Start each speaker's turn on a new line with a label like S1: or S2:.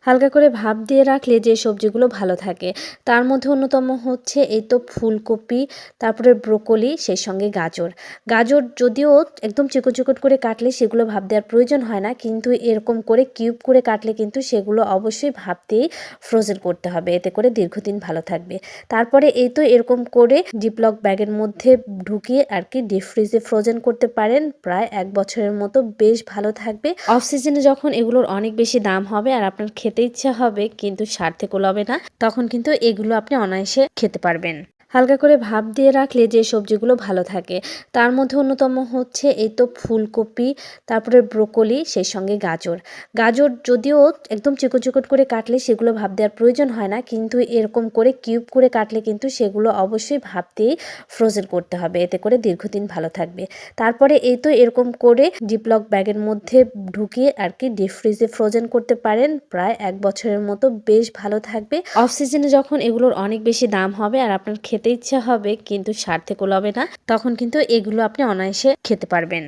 S1: হালকা করে ভাপ দিয়ে রাখলে যে সবজিগুলো ভালো থাকে তার মধ্যে অন্যতম হচ্ছে এই তো ফুলকপি, তারপরে ব্রোকলি, সেই সঙ্গে গাজর। গাজর যদিও একদম চিকন চিকন করে কাটলে সেগুলো ভাপ দেওয়ার প্রয়োজন হয় না, কিন্তু এরকম করে কিউব করে কাটলে কিন্তু সেগুলো অবশ্যই ভাপ দিয়েই ফ্রোজেন করতে হবে, এতে করে দীর্ঘদিন ভালো থাকবে। তারপরে এই তো এরকম করে জিপলক ব্যাগের মধ্যে ঢুকিয়ে আর কি ডিপ ফ্রিজে ফ্রোজেন করতে পারেন, প্রায় 1 বছরের মতো বেশ ভালো থাকবে। অফ সিজনে যখন এগুলোর অনেক বেশি দাম হবে আর আপনার খেতে ইচ্ছা হবে কিন্তু সারতে কুলাবে না, তখন কিন্তু এগুলো আপনি অনায়াসে খেতে পারবেন। হালকা করে ভাপ দিয়ে রাখলে যে সবজিগুলো ভালো থাকে তার মধ্যে অন্যতম হচ্ছে এই তো ফুলকপি, তারপরে ব্রোকলি, সেই সঙ্গে গাজর। গাজর যদিও একদম চিকন চিকন করে কাটলে সেগুলো ভাপ দেওয়ার প্রয়োজন হয় না, কিন্তু এরকম করে কিউব করে কাটলে কিন্তু সেগুলো অবশ্যই ভাপ দিয়েই ফ্রোজেন করতে হবে, এতে করে দীর্ঘদিন ভালো থাকবে। তারপরে এই তো এরকম করে জিপলক ব্যাগের মধ্যে ঢুকিয়ে আর কি ডিপ ফ্রিজে ফ্রোজেন করতে পারেন, প্রায় 1 বছরের মতো বেশ ভালো থাকবে। অফ সিজনে যখন এগুলোর অনেক বেশি দাম হবে আর আপনার খেতে ইচ্ছা হবে কিন্তু সারতে কুলাবে না, তখন কিন্তু এগুলো আপনি অনায়াসে খেতে পারবেন।